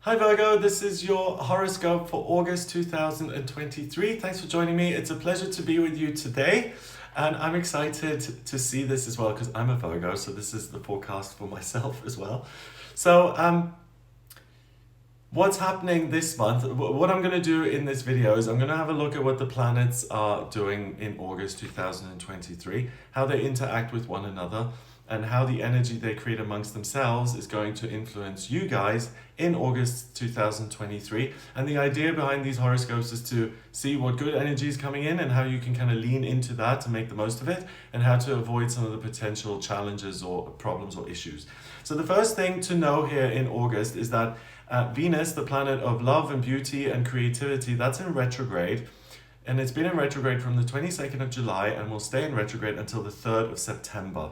Hi Virgo, this is your horoscope for August 2023. Thanks for joining me. It's a pleasure to be with you today. And I'm excited to see this as well because I'm a Virgo, so this is the forecast for myself as well. So, what's happening this month? What I'm going to do in this video is I'm going to have a look at what the planets are doing in August 2023, how they interact with one another, and how the energy they create amongst themselves is going to influence you guys in August 2023. And the idea behind these horoscopes is to see what good energy is coming in and how you can kind of lean into that to make the most of it, and how to avoid some of the potential challenges or problems or issues. So the first thing to know here in August is that Venus, the planet of love and beauty and creativity, that's in retrograde. And it's been in retrograde from the 22nd of July and will stay in retrograde until the 3rd of September.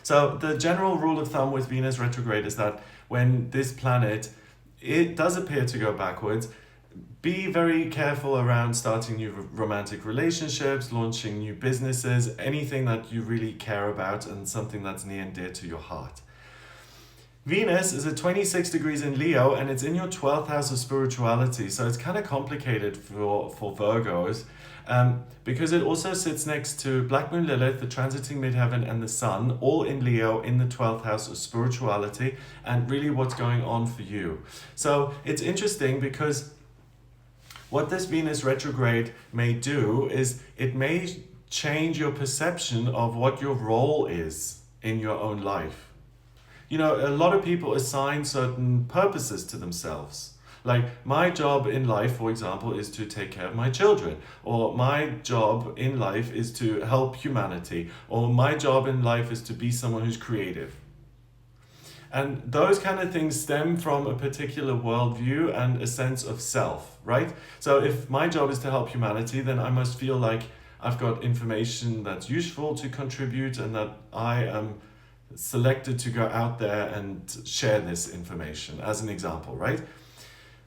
So the general rule of thumb with Venus retrograde is that when this planet, it does appear to go backwards, be very careful around starting new romantic relationships, launching new businesses, anything that you really care about and something that's near and dear to your heart. Venus is at 26 degrees in Leo and it's in your 12th house of spirituality. So it's kind of complicated for Virgos because it also sits next to Black Moon Lilith, the transiting midheaven, and the Sun, all in Leo in the 12th house of spirituality and really what's going on for you. So it's interesting because what this Venus retrograde may do is it may change your perception of what your role is in your own life. You know, a lot of people assign certain purposes to themselves. Like, my job in life, for example, is to take care of my children. Or my job in life is to help humanity. Or my job in life is to be someone who's creative. And those kind of things stem from a particular worldview and a sense of self, right? So if my job is to help humanity, then I must feel like I've got information that's useful to contribute and that I am selected to go out there and share this information, as an example, right?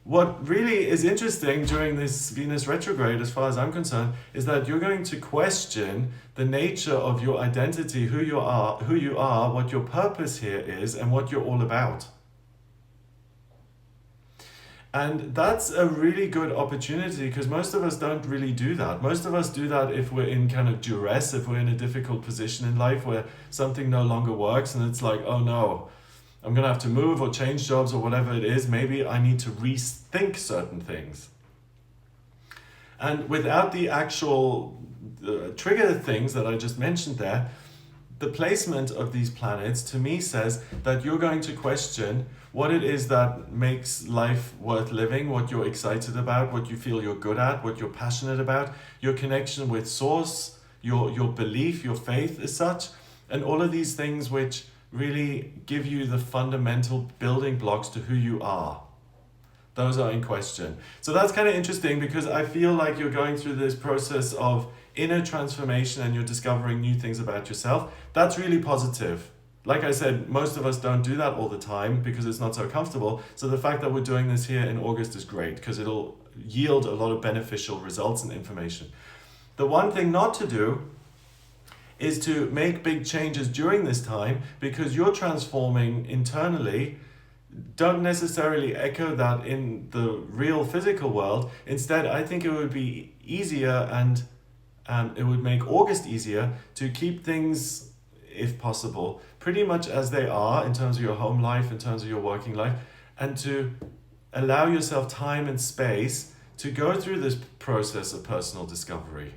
What really is interesting during this Venus retrograde, as far as I'm concerned, is that you're going to question the nature of your identity, who you are, what your purpose here is, and what you're all about. And that's a really good opportunity because most of us don't really do that. Most of us do that if we're in kind of duress, if we're in a difficult position in life where something no longer works and it's like, oh no, I'm going to have to move or change jobs or whatever it is. Maybe I need to rethink certain things. And without the actual trigger things that I just mentioned there, the placement of these planets to me says that you're going to question what it is that makes life worth living, what you're excited about, what you feel you're good at, what you're passionate about, your connection with source, your belief, your faith as such, and all of these things which really give you the fundamental building blocks to who you are. Those are in question. So that's kind of interesting because I feel like you're going through this process of inner transformation and you're discovering new things about yourself. That's really positive. Like I said, most of us don't do that all the time because it's not so comfortable. So the fact that we're doing this here in August is great because it'll yield a lot of beneficial results and information. The one thing not to do is to make big changes during this time because you're transforming internally. Don't necessarily echo that in the real physical world. Instead, I think it would be easier and it would make August easier to keep things, if possible, pretty much as they are in terms of your home life, in terms of your working life, and to allow yourself time and space to go through this process of personal discovery.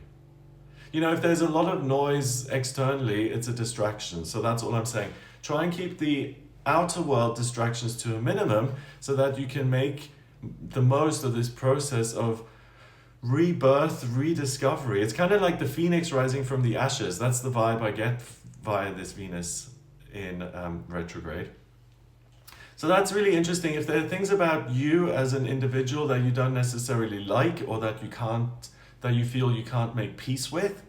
You know, if there's a lot of noise externally, it's a distraction. So that's all I'm saying. Try and keep the outer world distractions to a minimum so that you can make the most of this process of rebirth, rediscovery. It's kind of like the phoenix rising from the ashes. That's the vibe I get via this Venus in retrograde. So that's really interesting. If there are things about you as an individual that you don't necessarily like or that you feel you can't make peace with,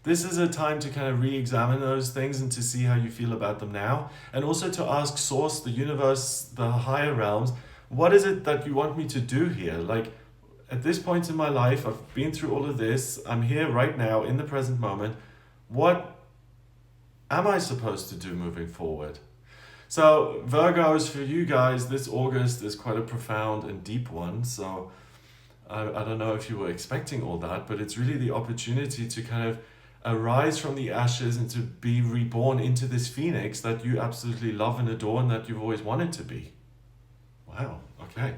this is a time to kind of re-examine those things and to see how you feel about them now. And also to ask Source, the universe, the higher realms, what is it that you want me to do here? Like, at this point in my life, I've been through all of this. I'm here right now in the present moment. What am I supposed to do moving forward? So Virgos, for you guys, this August is quite a profound and deep one. So I don't know if you were expecting all that, but it's really the opportunity to kind of arise from the ashes and to be reborn into this phoenix that you absolutely love and adore and that you've always wanted to be. Wow, okay.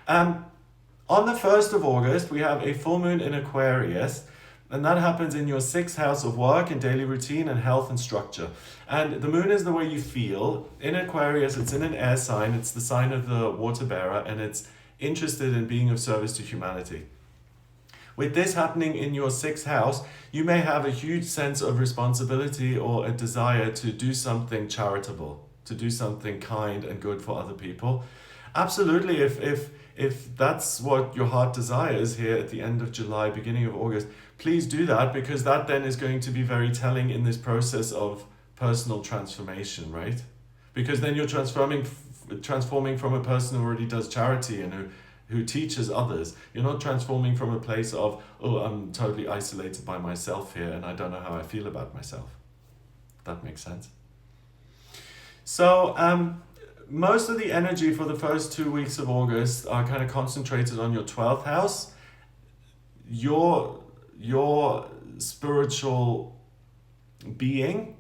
On the 1st of August, we have a full moon in Aquarius, and that happens in your 6th house of work and daily routine and health and structure. And the moon is the way you feel. In Aquarius, it's in an air sign, it's the sign of the water bearer, and it's interested in being of service to humanity. With this happening in your 6th house, you may have a huge sense of responsibility or a desire to do something charitable, to do something kind and good for other people. Absolutely, if that's what your heart desires here at the end of July, beginning of August, please do that, because that then is going to be very telling in this process of personal transformation, right? Because then you're transforming from a person who already does charity and who teaches others. You're not transforming from a place of, oh, I'm totally isolated by myself here and I don't know how I feel about myself. That makes sense. So most of the energy for the first 2 weeks of August are kind of concentrated on your 12th house. Your spiritual being,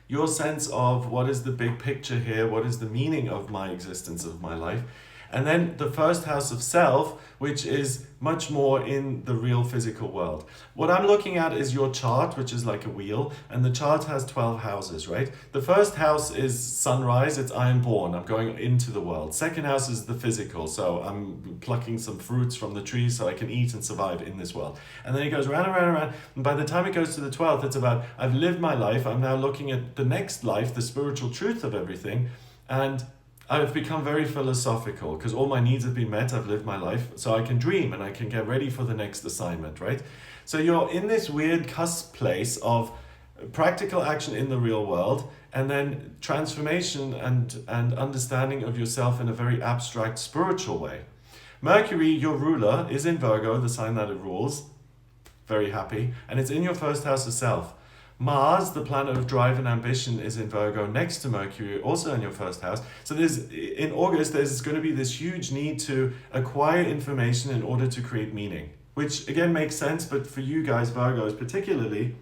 your sense of what is the big picture here, what is the meaning of my existence, of my life. And then the first house of self, which is much more in the real physical world. What I'm looking at is your chart, which is like a wheel, and the chart has 12 houses, right? The first house is sunrise, it's I am born, I'm going into the world. Second house is the physical, so I'm plucking some fruits from the tree so I can eat and survive in this world. And then it goes round and round and round, and by the time it goes to the 12th, it's about, I've lived my life, I'm now looking at the next life, the spiritual truth of everything, and I've become very philosophical because all my needs have been met, I've lived my life, so I can dream and I can get ready for the next assignment, right? So you're in this weird cusp place of practical action in the real world and then transformation and understanding of yourself in a very abstract spiritual way. Mercury, your ruler, is in Virgo, the sign that it rules. Very happy. And it's in your first house of self. Mars, the planet of drive and ambition, is in Virgo next to Mercury, also in your first house. So in August, there's going to be this huge need to acquire information in order to create meaning, which again makes sense, but for you guys, Virgos particularly,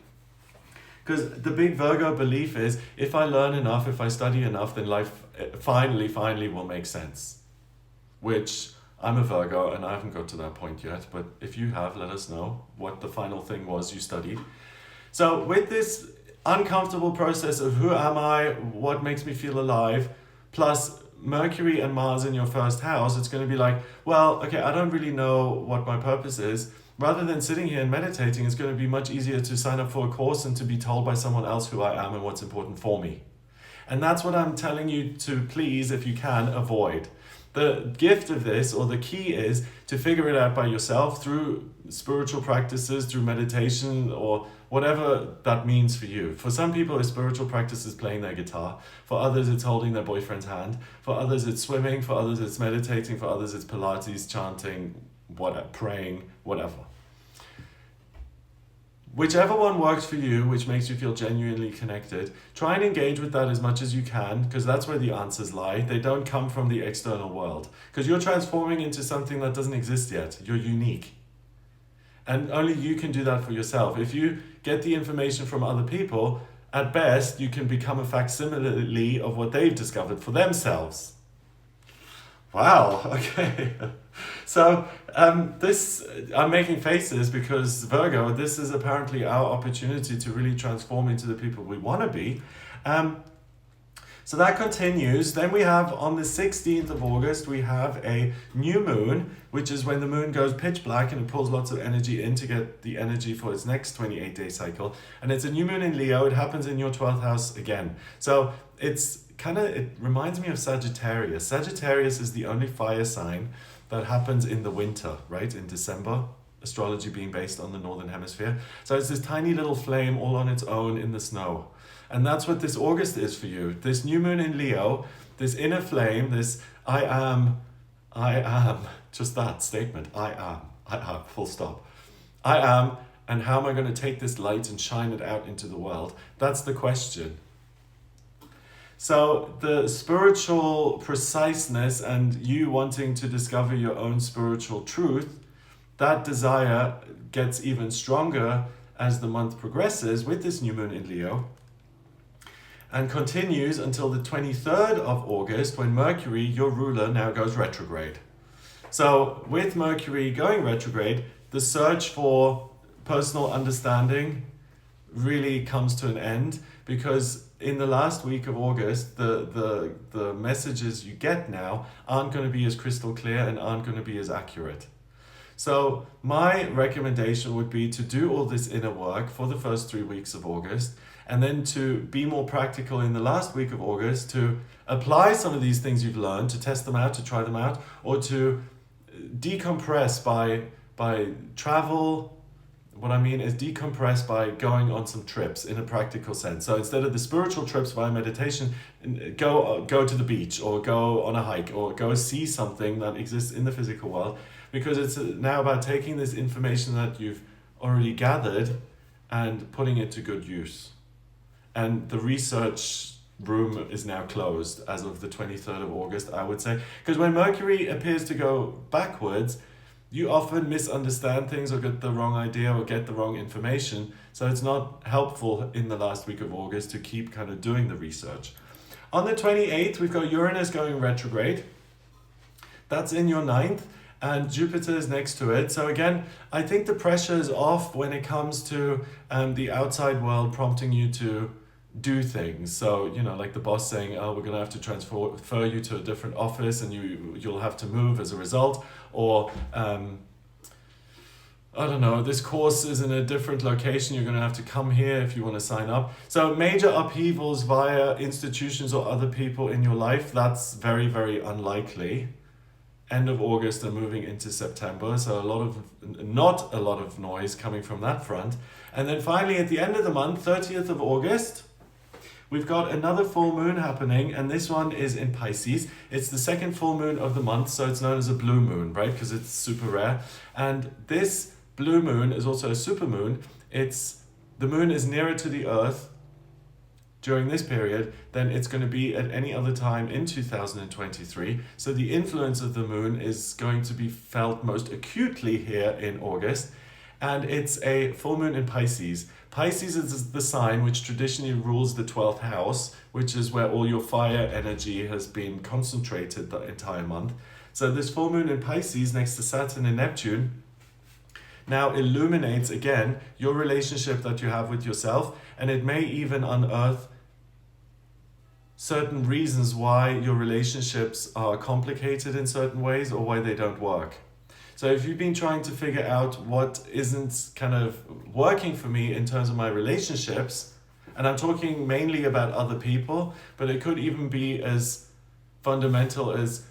because the big Virgo belief is, if I learn enough, if I study enough, then life finally will make sense. Which, I'm a Virgo and I haven't got to that point yet, but if you have, let us know what the final thing was you studied. So with this uncomfortable process of who am I, what makes me feel alive, plus Mercury and Mars in your first house, it's going to be like, well, okay, I don't really know what my purpose is. Rather than sitting here and meditating, it's going to be much easier to sign up for a course and to be told by someone else who I am and what's important for me. And that's what I'm telling you to please, if you can, avoid. The gift of this, or the key, is to figure it out by yourself through spiritual practices, through meditation, or whatever that means for you. For some people, a spiritual practice is playing their guitar. For others, it's holding their boyfriend's hand. For others, it's swimming. For others, it's meditating. For others, it's Pilates, chanting, praying, whatever. Whichever one works for you, which makes you feel genuinely connected, try and engage with that as much as you can, because that's where the answers lie. They don't come from the external world, because you're transforming into something that doesn't exist yet. You're unique. And only you can do that for yourself. If you get the information from other people, at best, you can become a facsimile of what they've discovered for themselves. Wow, okay. So I'm making faces because Virgo, this is apparently our opportunity to really transform into the people we want to be. So that continues. Then we have on the 16th of August, we have a new moon, which is when the moon goes pitch black and it pulls lots of energy in to get the energy for its next 28-day cycle. And it's a new moon in Leo. It happens in your 12th house again. So it reminds me of Sagittarius. Sagittarius is the only fire sign that happens in the winter, right? In December, astrology being based on the northern hemisphere. So it's this tiny little flame all on its own in the snow. And that's what this August is for you. This new moon in Leo, this inner flame, this I am, just that statement, I am, full stop. I am, and how am I going to take this light and shine it out into the world? That's the question. So the spiritual preciseness and you wanting to discover your own spiritual truth, that desire gets even stronger as the month progresses with this new moon in Leo, and continues until the 23rd of August when Mercury, your ruler, now goes retrograde. So with Mercury going retrograde, the search for personal understanding really comes to an end, because in the last week of August, the messages you get now aren't going to be as crystal clear and aren't going to be as accurate. So my recommendation would be to do all this inner work for the first 3 weeks of August, and then to be more practical in the last week of August, to apply some of these things you've learned, to test them out, to try them out, or to decompress by travel. What I mean is decompress by going on some trips in a practical sense. So instead of the spiritual trips via meditation, go to the beach, or go on a hike, or go see something that exists in the physical world, because it's now about taking this information that you've already gathered and putting it to good use. And the research room is now closed as of the 23rd of August, I would say. Because when Mercury appears to go backwards, you often misunderstand things or get the wrong idea or get the wrong information. So it's not helpful in the last week of August to keep kind of doing the research. On the 28th, we've got Uranus going retrograde. That's in your 9th, and Jupiter is next to it. So again, I think the pressure is off when it comes to the outside world prompting you to do things. So, like the boss saying, oh, we're going to have to transfer you to a different office and you'll have to move as a result. Or, I don't know, this course is in a different location. You're going to have to come here if you want to sign up. So major upheavals via institutions or other people in your life, that's very, very unlikely. End of August and moving into September. So not a lot of noise coming from that front. And then finally at the end of the month, 30th of August, we've got another full moon happening, and this one is in Pisces. It's the second full moon of the month, so it's known as a blue moon, right? Because it's super rare. And this blue moon is also a super moon. The moon is nearer to the Earth during this period than it's going to be at any other time in 2023. So the influence of the moon is going to be felt most acutely here in August. And it's a full moon in Pisces. Pisces is the sign which traditionally rules the 12th house, which is where all your fire energy has been concentrated the entire month. So this full moon in Pisces next to Saturn and Neptune now illuminates again your relationship that you have with yourself, and it may even unearth certain reasons why your relationships are complicated in certain ways or why they don't work. So if you've been trying to figure out what isn't kind of working for me in terms of my relationships, and I'm talking mainly about other people, but it could even be as fundamental as,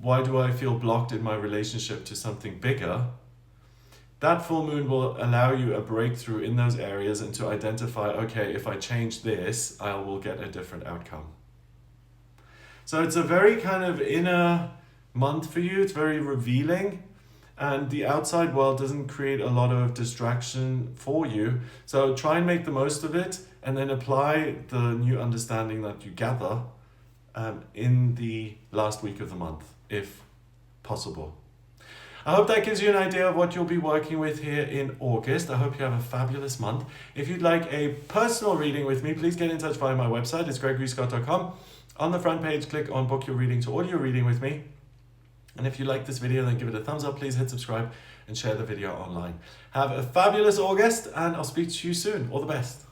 why do I feel blocked in my relationship to something bigger? That full moon will allow you a breakthrough in those areas and to identify, okay, if I change this, I will get a different outcome. So it's a very kind of inner month for you. It's very revealing. And the outside world doesn't create a lot of distraction for you. So try and make the most of it, and then apply the new understanding that you gather in the last week of the month, if possible. I hope that gives you an idea of what you'll be working with here in August. I hope you have a fabulous month. If you'd like a personal reading with me, please get in touch via my website. It's gregoryscott.com. On the front page, click on Book Your Reading to audio reading with me. And if you like this video, then give it a thumbs up. Please hit subscribe and share the video online. Have a fabulous August, and I'll speak to you soon. All the best.